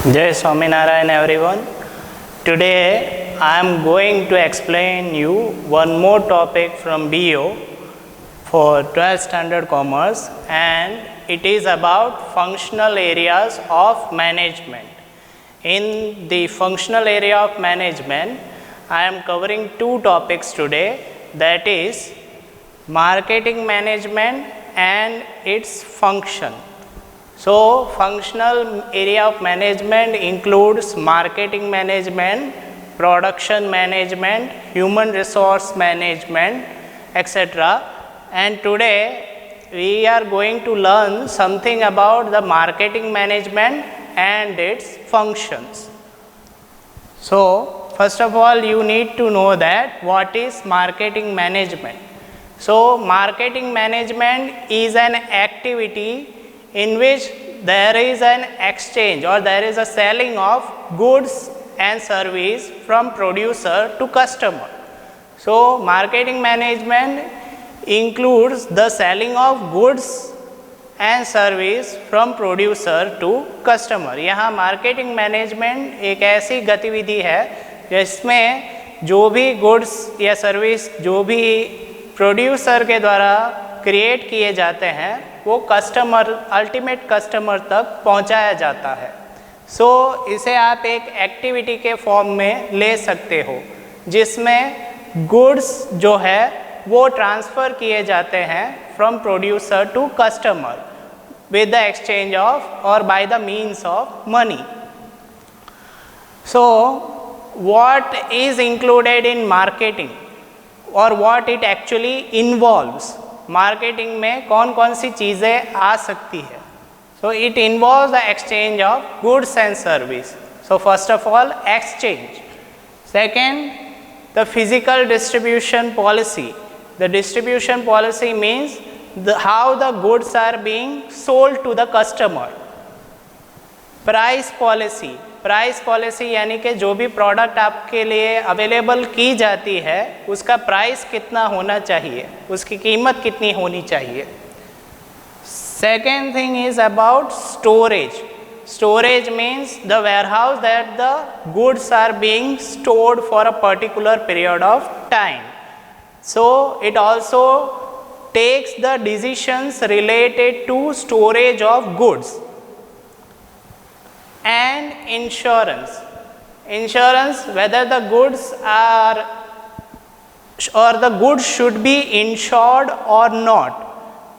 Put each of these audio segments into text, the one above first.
Jai Swaminarayan everyone. Today I am going to explain you one more topic from BO for 12th standard commerce, and it is about functional areas of management. In the functional area of management, I am covering two topics today, that is marketing management and its function. So, functional area of management includes marketing management, production management, human resource management, etc. And today we are going to learn something about the marketing management and its functions. So, first of all, you need to know that what is marketing management. So, marketing management is an activity in which there is an exchange or there is a selling of goods and service from producer to customer. So, marketing management includes the selling of goods and service from producer to customer. यहाँ marketing management एक ऐसी गतिविधि है जिसमें जो भी goods या service जो भी प्रोड्यूसर के द्वारा क्रिएट किए जाते हैं वो कस्टमर अल्टीमेट कस्टमर तक पहुंचाया जाता है. सो इसे आप एक एक्टिविटी के फॉर्म में ले सकते हो जिसमें गुड्स जो है वो ट्रांसफ़र किए जाते हैं from producer to customer with the exchange of or by the means of money. So, what is included in marketing or what it actually involves? Marketing में कौन कौन सी चीज़ें आ सकती है? So, it involves the exchange of goods and service. So, first of all, exchange. Second, the physical distribution policy. The distribution policy means how the goods are being sold to the customer. Price policy यानी कि जो भी product आपके लिए available की जाती है उसका प्राइस कितना होना चाहिए, उसकी कीमत कितनी होनी चाहिए. Second thing is about storage means the warehouse that the goods are being stored for a particular period of time. So it also takes the decisions related to storage of goods. And insurance, whether the goods are or the goods should be insured or not.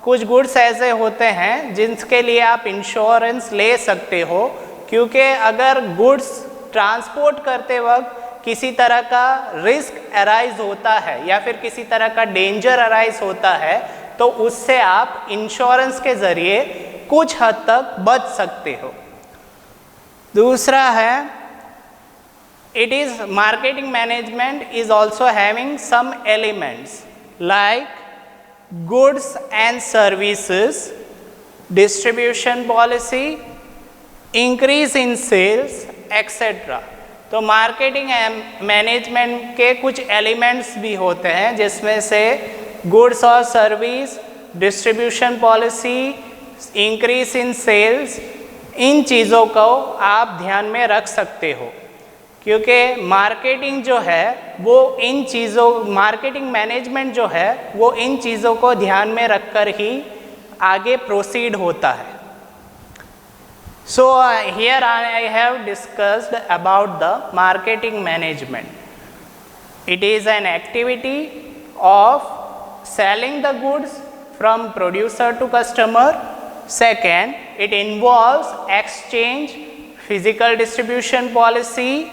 कुछ goods ऐसे होते हैं जिनके लिए आप insurance ले सकते हो, क्योंकि अगर गुड्स ट्रांसपोर्ट करते वक्त किसी तरह का रिस्क अराइज होता है या फिर किसी तरह का डेंजर अराइज होता है तो उससे आप इंश्योरेंस के ज़रिए कुछ हद तक बच सकते हो. दूसरा है it is marketing management is also having some elements like goods and services, distribution policy, increase in sales etcetera. तो मार्केटिंग मैनेजमेंट के कुछ एलिमेंट्स भी होते हैं जिसमें से गुड्स और service, distribution policy, increase in sales, इन चीज़ों को आप ध्यान में रख सकते हो, क्योंकि मार्केटिंग जो है वो इन चीज़ों मार्केटिंग मैनेजमेंट जो है वो इन चीज़ों को ध्यान में रखकर ही आगे प्रोसीड होता है. So, here I have discussed about the marketing management. It is an activity of selling the goods from producer to customer. Second, it involves exchange, physical distribution policy,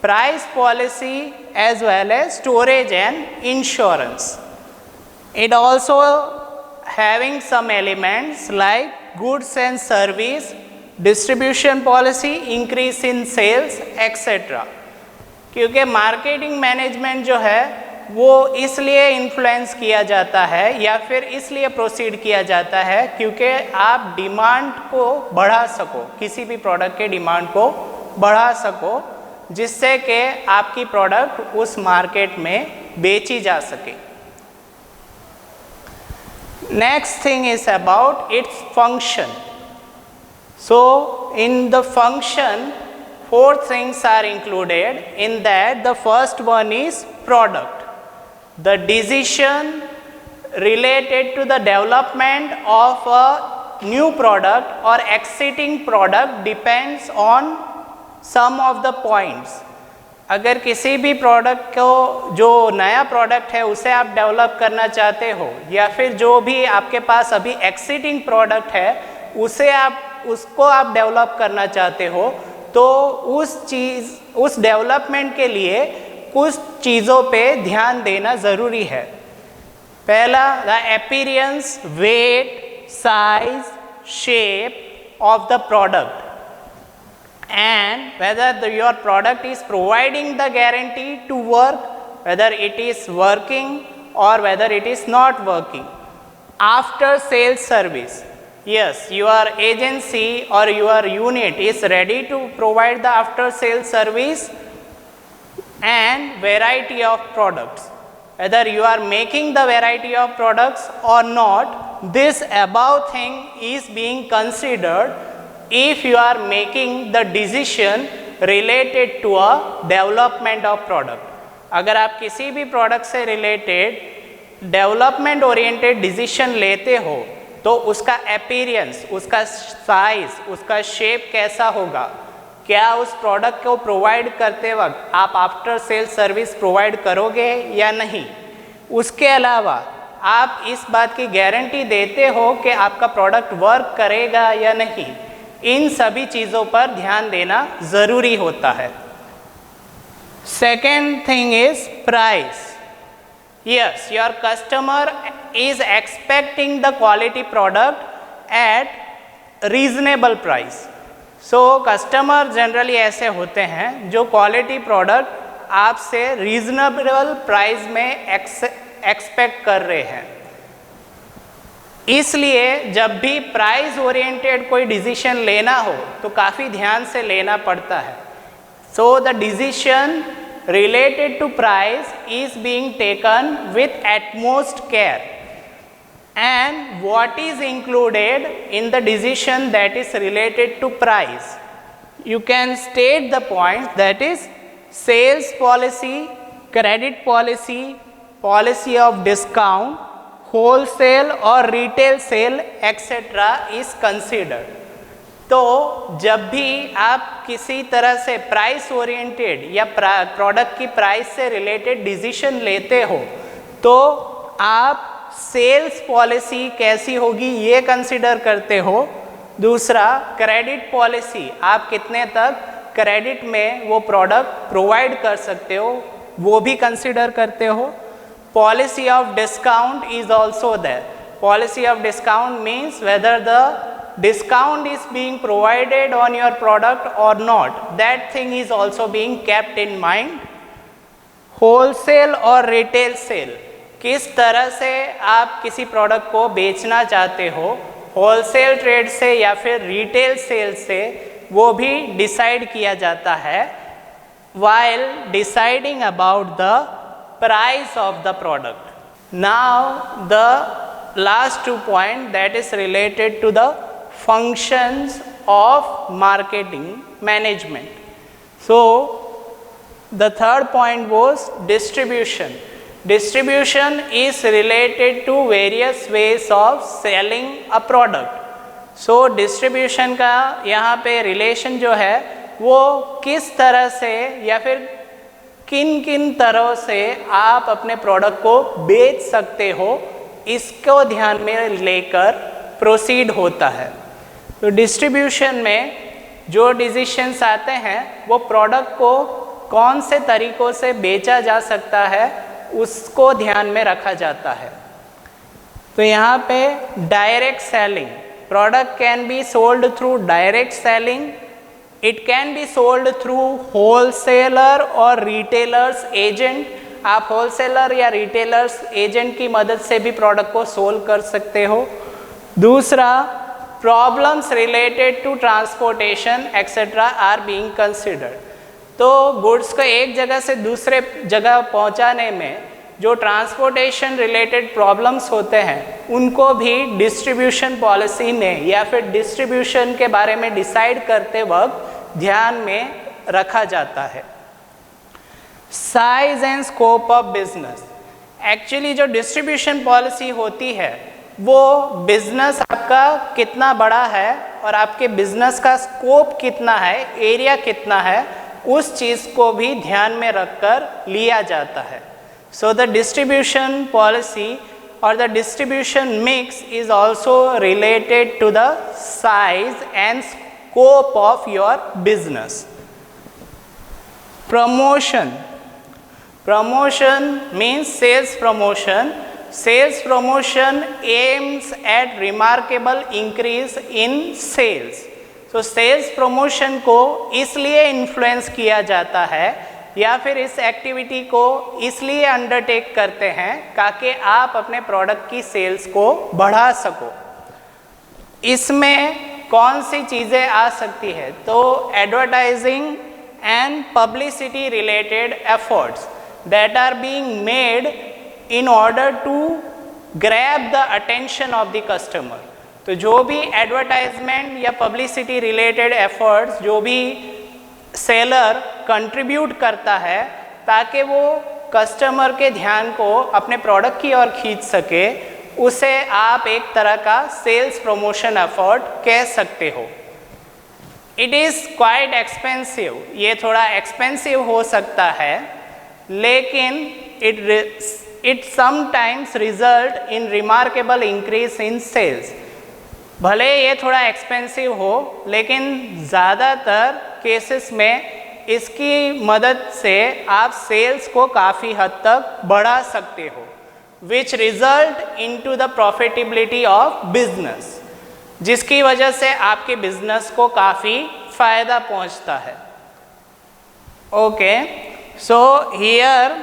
price policy as well as storage and insurance. It also having some elements like goods and service, distribution policy, increase in sales etcetera. क्योंकि marketing management जो है वो इसलिए influence किया जाता है या फिर इसलिए प्रोसीड किया जाता है क्योंकि आप डिमांड को बढ़ा सको, किसी भी प्रोडक्ट के डिमांड को बढ़ा सको जिससे कि आपकी प्रोडक्ट उस मार्केट में बेची जा सके. Next thing is about its function. So, in the function 4 things are included in that. The first one is product. The decision related to the development of a new product or existing product depends on some of the points. अगर किसी भी product को, जो नया product है उसे आप develop करना चाहते हो, या फिर जो भी आपके पास अभी एक्सिस्टिंग प्रोडक्ट है उसको आप डेवलप करना चाहते हो, तो उस डेवलपमेंट के लिए कुछ चीज़ों पे ध्यान देना ज़रूरी है. पहला, the appearance, weight, size, shape of the product, and whether your product is providing the guarantee to work, whether it is working or whether it is not working. After sales service, yes, your agency or your unit is ready to provide the after sales service and variety of products. Whether you are making the variety of products or not, this above thing is being considered if you are making the decision related to a development of product. अगर आप किसी भी product से related development oriented decision लेते हो, तो उसका appearance, उसका साइज, उसका शेप कैसा होगा, क्या उस प्रोडक्ट को प्रोवाइड करते वक्त आप आफ्टर सेल सर्विस प्रोवाइड करोगे या नहीं. उसके अलावा आप इस बात की गारंटी देते हो कि आपका प्रोडक्ट वर्क करेगा या नहीं. इन सभी चीज़ों पर ध्यान देना ज़रूरी होता है. Second thing is price. Yes, your customer is expecting the quality product at reasonable price. So customer generally ऐसे होते हैं जो क्वालिटी प्रोडक्ट आपसे रीजनेबल प्राइस में एक्सपेक्ट कर रहे हैं. इसलिए जब भी प्राइस ओरिएंटेड कोई डिसीजन लेना हो तो काफ़ी ध्यान से लेना पड़ता है. So the decision related to price is being taken with utmost care, and what is included in the decision that is related to price, you can state the points, that is sales policy, credit policy, policy of discount, wholesale or retail sale etc. is considered. तो जब भी आप किसी तरह से price oriented या product की price से रिलेटेड डिसीजन लेते हो, तो आप सेल्स पॉलिसी कैसी होगी ये कंसिडर करते हो. दूसरा, क्रेडिट पॉलिसी, आप कितने तक क्रेडिट में वो प्रोडक्ट प्रोवाइड कर सकते हो वो भी कंसिडर करते हो. Policy of discount is also there. Policy of discount means whether the discount is being provided on your product or not, that thing is also being kept in mind. wholesale और retail sale, किस तरह से आप किसी product को बेचना चाहते हो, होलसेल ट्रेड से या फिर रिटेल सेल से, वो भी डिसाइड किया जाता है while deciding about the price of the product. Now the last 2 points, that is related to the functions of marketing management. So the third point was distribution. Distribution is related to various ways of selling a product. So distribution का यहाँ पे relation जो है वो किस तरह से या फिर किन किन तरह से आप अपने प्रोडक्ट को बेच सकते हो, इसको ध्यान में लेकर प्रोसीड होता है. तो डिस्ट्रीब्यूशन में जो डिसीजंस आते हैं वो प्रोडक्ट को कौन से तरीक़ों से बेचा जा सकता है उसको ध्यान में रखा जाता है. तो यहाँ पे direct selling, product can be sold through direct selling, it can be sold through wholesaler और रिटेलर्स एजेंट. आप होलसेलर या रिटेलर्स एजेंट की मदद से भी प्रोडक्ट को सोल्व कर सकते हो. दूसरा, problems related to transportation etc. are being considered. तो गुड्स को एक जगह से दूसरे जगह पहुंचाने में जो ट्रांसपोर्टेशन रिलेटेड प्रॉब्लम्स होते हैं उनको भी डिस्ट्रीब्यूशन पॉलिसी में या फिर डिस्ट्रीब्यूशन के बारे में डिसाइड करते वक्त ध्यान में रखा जाता है। Size and scope of business, actually जो डिस्ट्रीब्यूशन पॉलिसी होती है वो बिजनेस आपका कितना बड़ा है और आपके बिजनेस का स्कोप कितना है, एरिया कितना है, उस चीज़ को भी ध्यान में रखकर लिया जाता है। So the distribution policy or the distribution mix is also related to the size and scope of your business. Promotion, promotion means sales promotion. Sales promotion aims at remarkable increase in sales. So sales promotion को इसलिए influence किया जाता है या फिर इस activity को इसलिए अंडरटेक करते हैं ताकि आप अपने प्रोडक्ट की सेल्स को बढ़ा सको। इसमें कौन सी चीज़ें आ सकती है, तो advertising and publicity related efforts that are being made in order to grab the attention of the customer. तो जो भी एडवर्टाइजमेंट या पब्लिसिटी रिलेटेड एफर्ट्स जो भी सेलर कंट्रीब्यूट करता है ताकि वो कस्टमर के ध्यान को अपने प्रोडक्ट की ओर खींच सके, उसे आप एक तरह का सेल्स प्रमोशन एफर्ट कह सकते हो। इट इज़ क्वाइट एक्सपेंसिव, ये थोड़ा एक्सपेंसिव हो सकता है, लेकिन it sometimes result in remarkable increase in sales. भले ये थोड़ा एक्सपेंसिव हो, लेकिन ज़्यादातर केसेस में इसकी मदद से आप सेल्स को काफ़ी हद तक बढ़ा सकते हो, which result into the profitability of business, जिसकी वजह से आपके बिजनेस को काफ़ी फ़ायदा पहुंचता है। Okay, so here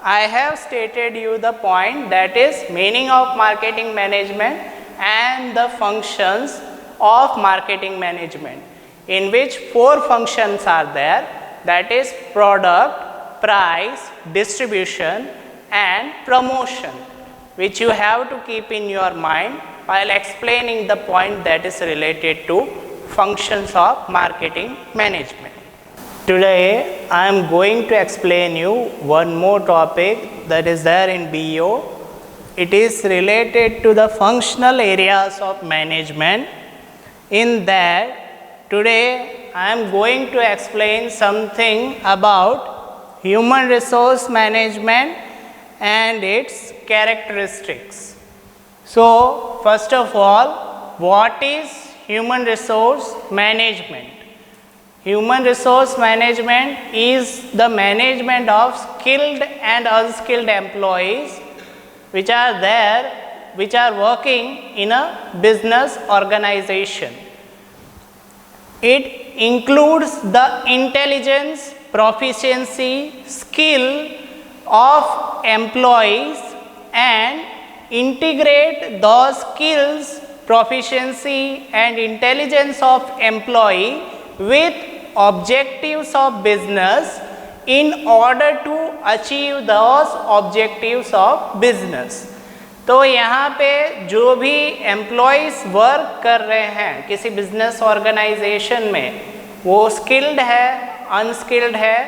I have stated you the point, that is meaning of marketing management and the functions of marketing management, in which 4 functions are there, that is product, price, distribution and promotion, which you have to keep in your mind while explaining the point that is related to functions of marketing management. Today I am going to explain you one more topic that is there in BO. It is related to the functional areas of management. In that, today I am going to explain something about human resource management and its characteristics. So first of all, what is human resource management? Human resource management is the management of skilled and unskilled employees which are there, which are working in a business organization. It includes the intelligence, proficiency, skill of employees and integrate those skills, proficiency and intelligence of employee with objectives of business in order to achieve those objectives of business. तो यहाँ पे जो भी employees work कर रहे हैं किसी business organisation में, वो स्किल्ड है, अनस्किल्ड है,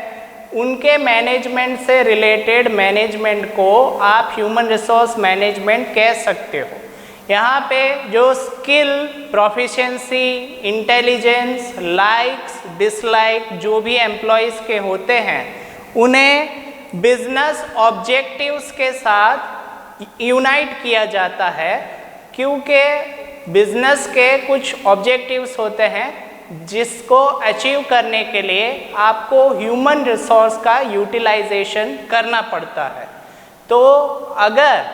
उनके मैनेजमेंट से रिलेटेड मैनेजमेंट को आप ह्यूमन रिसोर्स मैनेजमेंट कह सकते हो। यहाँ पे जो skill, proficiency, intelligence, likes, dislike जो भी एम्प्लॉयज़ के होते हैं, उन्हें बिजनेस ऑब्जेक्टिव्स के साथ यूनाइट किया जाता है, क्योंकि बिजनेस के कुछ ऑब्जेक्टिव्स होते हैं जिसको अचीव करने के लिए आपको ह्यूमन रिसोर्स का यूटिलाइजेशन करना पड़ता है। तो अगर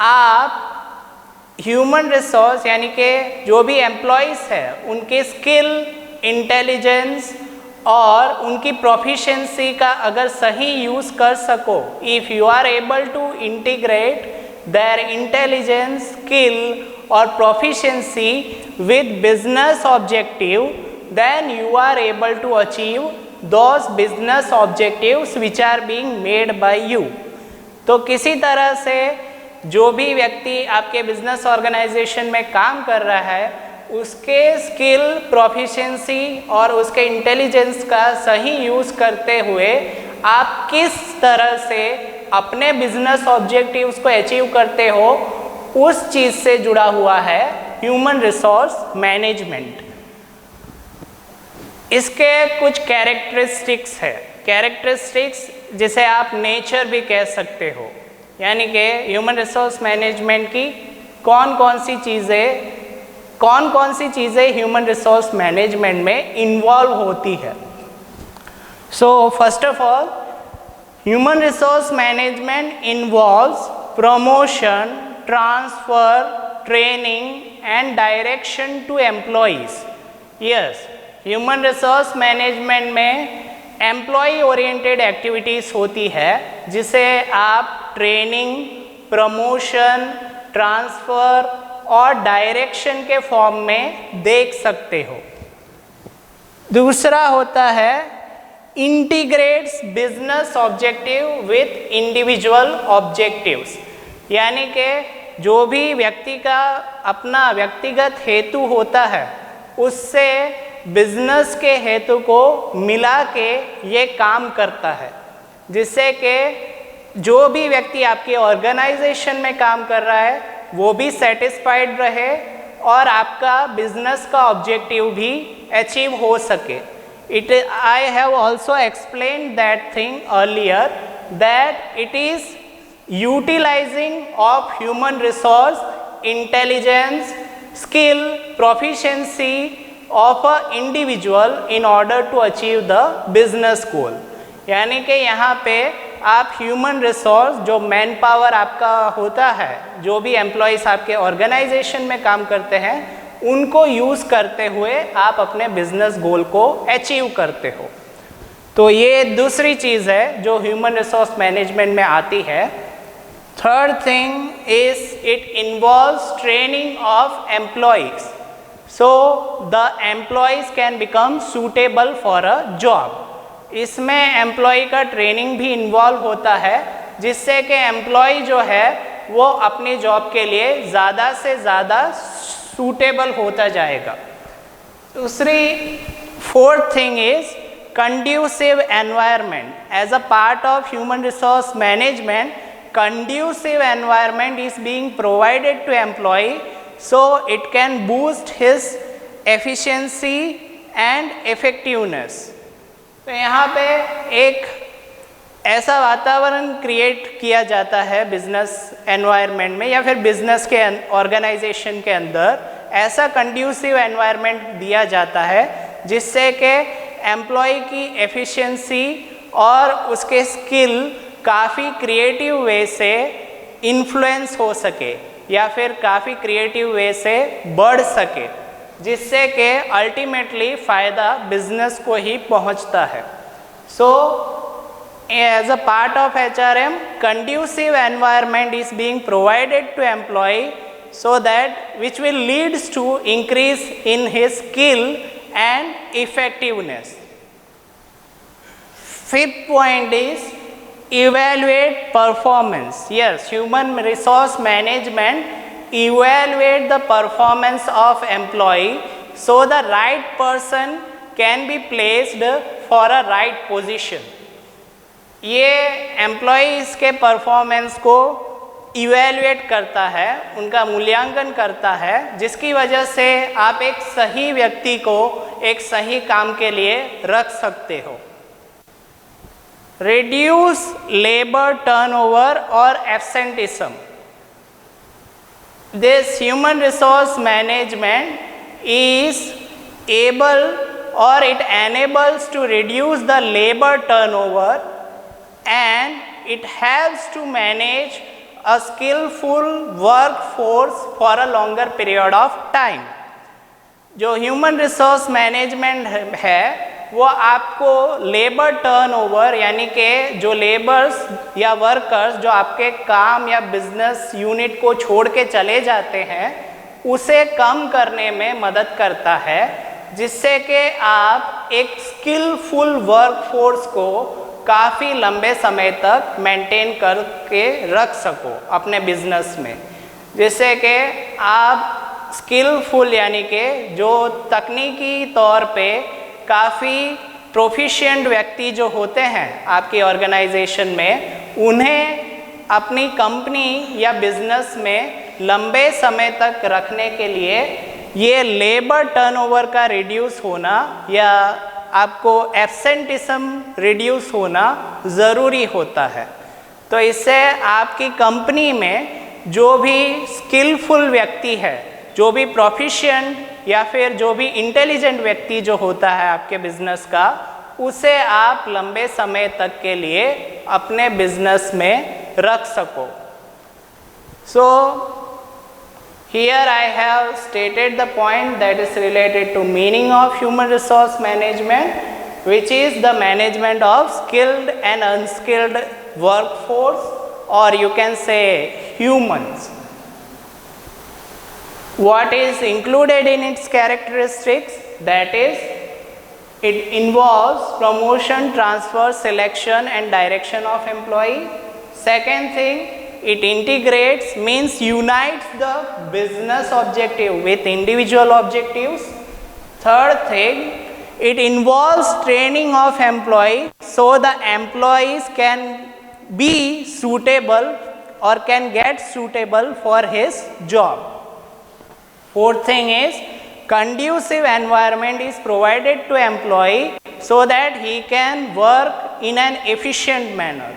आप ह्यूमन रिसोर्स यानी कि जो भी एम्प्लॉयज़ हैं उनके स्किल, इंटेलिजेंस और उनकी प्रोफिशिएंसी का अगर सही यूज़ कर सको, if you are able to integrate their intelligence, skill और proficiency with business objective, then you are able to achieve those business objectives which are being made by you. तो किसी तरह से जो भी व्यक्ति आपके बिजनेस ऑर्गेनाइजेशन में काम कर रहा है उसके स्किल, प्रोफिशिएंसी और उसके इंटेलिजेंस का सही यूज़ करते हुए आप किस तरह से अपने बिजनेस ऑब्जेक्टिव्स को अचीव करते हो, उस चीज़ से जुड़ा हुआ है ह्यूमन रिसोर्स मैनेजमेंट। इसके कुछ कैरेक्टरिस्टिक्स है, कैरेक्टरिस्टिक्स जिसे आप नेचर भी कह सकते हो, यानी कि ह्यूमन रिसोर्स मैनेजमेंट की कौन कौन सी चीज़ें ह्यूमन रिसोर्स मैनेजमेंट में इन्वॉल्व होती है। So first of all, human resource management involves promotion, transfer, training and direction to employees. Yes, human resource management में एम्प्लॉय ओरिएंटेड एक्टिविटीज़ होती है, जिसे आप ट्रेनिंग, प्रमोशन, ट्रांसफ़र और डायरेक्शन के फॉर्म में देख सकते हो। दूसरा होता है integrates business objective with individual objectives, यानी कि जो भी व्यक्ति का अपना व्यक्तिगत हेतु होता है, उससे बिजनेस के हेतु को मिला के ये काम करता है, जिससे कि जो भी व्यक्ति आपकी ऑर्गेनाइजेशन में काम कर रहा है वो भी सेटिस्फाइड रहे और आपका बिजनेस का ऑब्जेक्टिव भी अचीव हो सके। I have also explained that thing earlier, that it is utilizing of human resource, intelligence, skill, proficiency of an individual in order to achieve the business goal। यानी कि यहाँ पे आप ह्यूमन रिसोर्स, जो man power आपका होता है, जो भी एम्प्लॉयज़ आपके ऑर्गेनाइजेशन में काम करते हैं, उनको यूज़ करते हुए आप अपने बिजनेस गोल को अचीव करते हो। तो ये दूसरी चीज़ है जो ह्यूमन रिसोर्स मैनेजमेंट में आती है। Third thing is it involves training of employees, so the employees can become suitable for a job. इसमें एम्प्लॉय का ट्रेनिंग भी इन्वॉल्व होता है, जिससे कि एम्प्लॉय जो है वो अपनी जॉब के लिए ज़्यादा से ज़्यादा सूटेबल होता जाएगा। Fourth thing is conducive environment. As a part of human resource management, conducive environment is being provided to employee, so it can boost his efficiency and effectiveness. तो यहाँ पे एक ऐसा वातावरण क्रिएट किया जाता है बिजनेस एनवायरनमेंट में या फिर बिजनेस के ऑर्गेनाइजेशन के अंदर, ऐसा कंड्यूसिव एनवायरनमेंट दिया जाता है जिससे कि एम्प्लॉय की एफिशिएंसी और उसके स्किल काफ़ी क्रिएटिव वे से इन्फ्लुएंस हो सके या फिर काफ़ी क्रिएटिव वे से बढ़ सके, जिससे कि अल्टीमेटली फ़ायदा बिजनेस को ही पहुंचता है। So as a part of HRM, conducive environment is being provided to employee so that which will leads to increase in his skill and effectiveness. Fifth point is evaluate performance. Yes, human resource management evaluate the performance of employee so the right person can be placed for a right position. ये employees के performance को evaluate करता है, उनका मूल्यांकन करता है, जिसकी वजह से आप एक सही व्यक्ति को एक सही काम के लिए रख सकते हो। रिड्यूस लेबर टर्नओवर और absenteeism. This human resource management is able or it enables to reduce the labor turnover and it helps to manage a skillful workforce for a longer period of time. जो human resource management है वो आपको labour turnover, यानी कि जो labours या workers जो आपके काम या बिजनेस यूनिट को छोड़ के चले जाते हैं, उसे कम करने में मदद करता है, जिससे कि आप एक स्किलफुल वर्कफोर्स को काफ़ी लंबे समय तक मेंटेन करके रख सको अपने बिजनेस में, जिससे कि आप स्किलफुल यानी कि जो तकनीकी तौर पे काफ़ी प्रोफिशिएंट व्यक्ति जो होते हैं आपकी ऑर्गेनाइजेशन में, उन्हें अपनी कंपनी या बिजनेस में लंबे समय तक रखने के लिए ये लेबर टर्नओवर का रिड्यूस होना या आपको एब्सेंटिज्म रिड्यूस होना ज़रूरी होता है। तो इससे आपकी कंपनी में जो भी स्किलफुल व्यक्ति है, जो भी प्रोफिशिएंट या फिर जो भी इंटेलिजेंट व्यक्ति जो होता है आपके बिजनेस का, उसे आप लंबे समय तक के लिए अपने बिजनेस में रख सको। सो here I have stated the point that is related to meaning of human resource management, which is the management of skilled and unskilled workforce, or you can say humans. What is included in its characteristics? That is, it involves promotion, transfer, selection and direction of employee. Second thing, it integrates, means unites the business objective with individual objectives. Third thing, it involves training of employee so the employees can be suitable or can get suitable for his job. Fourth thing is, conducive environment is provided to employee so that he can work in an efficient manner.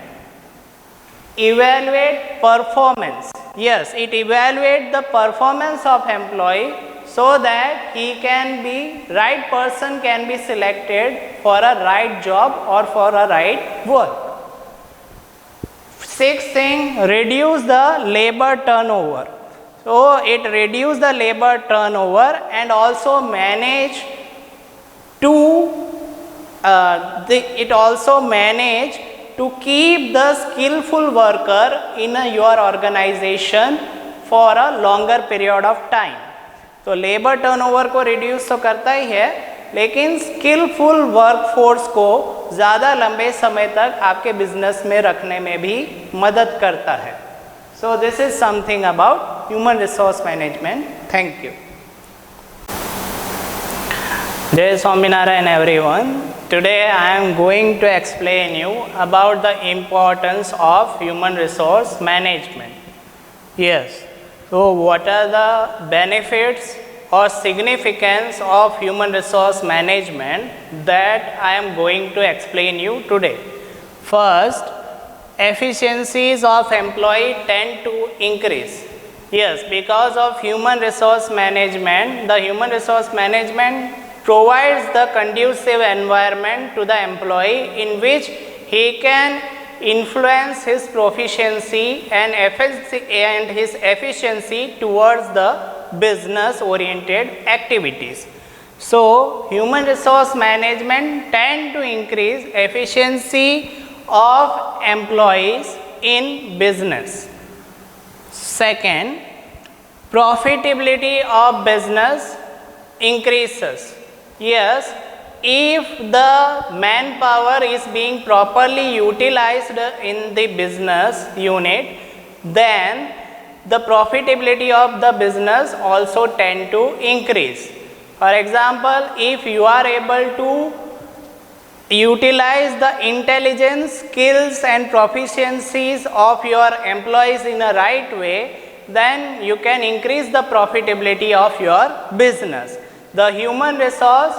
Evaluate performance. Yes, it evaluates the performance of employee so that he can be, right person can be selected for a right job or for a right work. Sixth thing, reduce the labor turnover. So it reduce the labor turnover and also manage to keep the skillful worker in your organization for a longer period of time. तो labour turnover को reduce तो करता ही है, लेकिन skilful workforce को ज़्यादा लंबे समय तक आपके बिजनेस में रखने में भी मदद करता है. So this is something about human resource management. Thank you. Jai Swaminarayan everyone. Today I am going to explain you about the importance of human resource management. Yes. So what are the benefits or significance of human resource management that I am going to explain you today. First, efficiencies of employee tend to increase. Yes, because of human resource management, the human resource management provides the conducive environment to the employee in which he can influence his proficiency and his efficiency towards the business oriented activities. So human resource management tend to increase efficiency of employees in business. Second, profitability of business increases. Yes, if the manpower is being properly utilized in the business unit, then the profitability of the business also tend to increase. For example, if you are able to utilize the intelligence, skills and proficiencies of your employees in a right way, then you can increase the profitability of your business. The human resource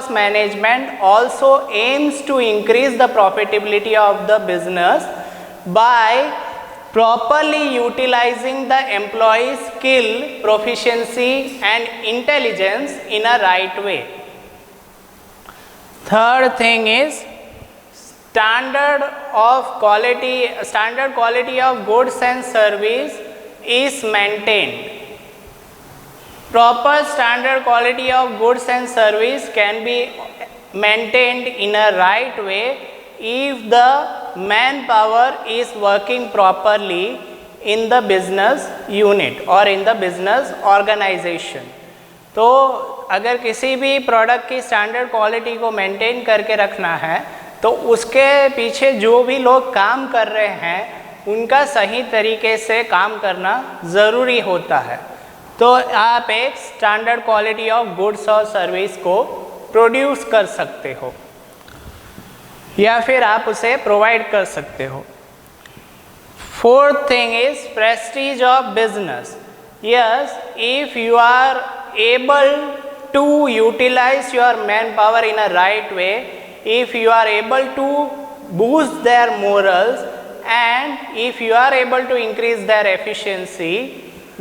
management also aims to increase the profitability of the business by properly utilizing the employee's skill, proficiency and intelligence in a right way. Third thing is standard quality of goods and service is maintained. Proper standard quality of goods and service can be maintained in a right way if the manpower is working properly in the business unit or in the business organization. तो अगर किसी भी product की standard quality को maintain करके रखना है तो उसके पीछे जो भी लोग काम कर रहे हैं उनका सही तरीके से काम करना ज़रूरी होता है, तो आप एक स्टैंडर्ड क्वालिटी ऑफ गुड्स और सर्विस को प्रोड्यूस कर सकते हो या फिर आप उसे प्रोवाइड कर सकते हो। Fourth thing is prestige of business. Yes, if you are able to utilize your manpower in a right way, if you are able to boost their morals, and if you are able to increase their efficiency,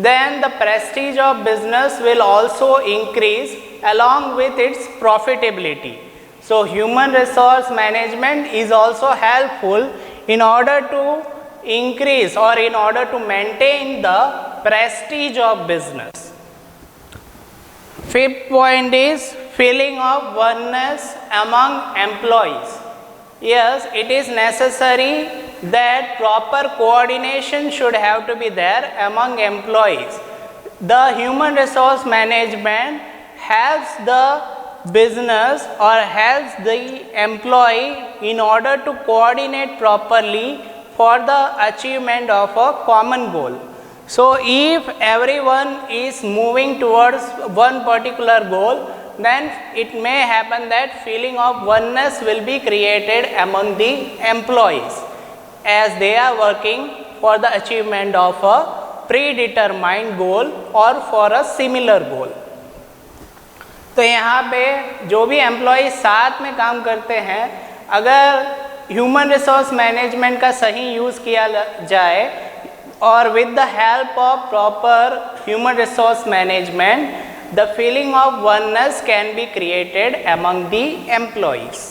then the prestige of business will also increase along with its profitability. So human resource management is also helpful in order to increase or in order to maintain the prestige of business. Fifth point is feeling of oneness among employees. Yes, it is necessary that proper coordination should have to be there among employees. The human resource management helps the business or helps the employee in order to coordinate properly for the achievement of a common goal. So if everyone is moving towards one particular goal, then it may happen that feeling of oneness will be created among the employees as they are working for the achievement of a predetermined goal or for a similar goal. तो यहाँ पे जो भी employ साथ में काम करते हैं, अगर ह्यूमन रिसोर्स मैनेजमेंट का सही यूज़ किया जाए और with the help of proper human resource management, the feeling of oneness can be created among the employees.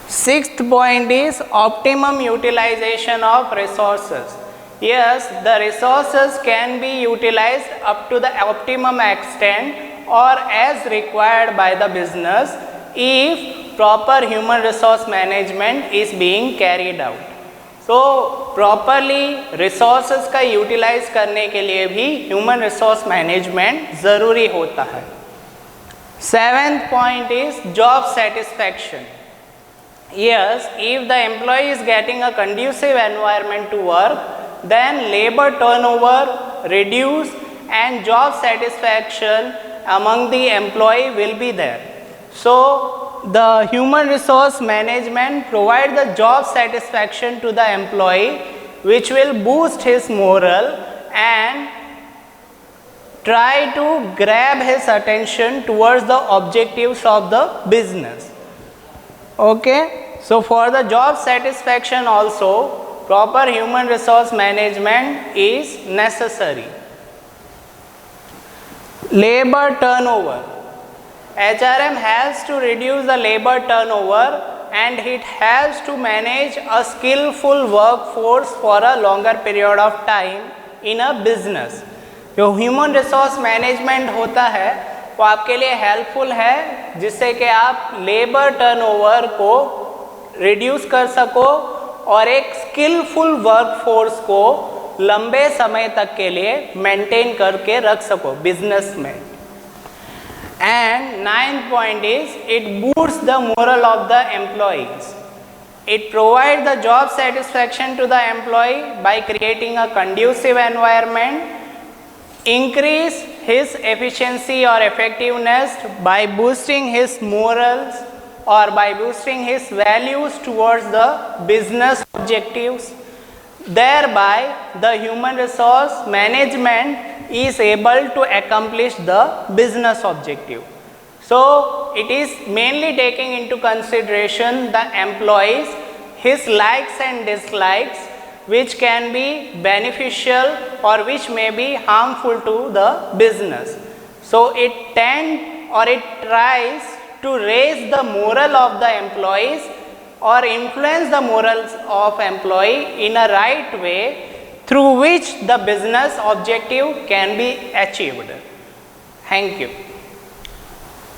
Sixth point is optimum utilization of resources. Yes, the resources can be utilized up to the optimum extent or as required by the business if proper human resource management is being carried out. तो properly resources का utilise करने के लिए भी human resource management ज़रूरी होता है। Seventh point is job satisfaction. Yes, if the employee is getting a conducive environment to work, then labor turnover reduce and job satisfaction among the employee will be there. So the human resource management provide the job satisfaction to the employee, which will boost his moral and try to grab his attention towards the objectives of the business. Okay, so for the job satisfaction also proper human resource management is necessary. Labor turnover. HRM helps to reduce the labor turnover and it helps to manage a skillful workforce for a longer period of time in a business. जो human resource management होता है वो आपके लिए helpful है जिससे कि आप लेबर टर्नओवर को रिड्यूस कर सको और एक स्किलफुल वर्कफोर्स को लंबे समय तक के लिए मेंटेन करके रख सको बिजनेस में। And ninth point is it boosts the moral of the employees. It provides the job satisfaction to the employee by creating a conducive environment, increase his efficiency or effectiveness by boosting his morals or by boosting his values towards the business objectives. Thereby the human resource management is able to accomplish the business objective. So it is mainly taking into consideration the employees, his likes and dislikes, which can be beneficial or which may be harmful to the business. So it tries to raise the moral of the employees or influence the morals of employee in a right way through which the business objective can be achieved. Thank you.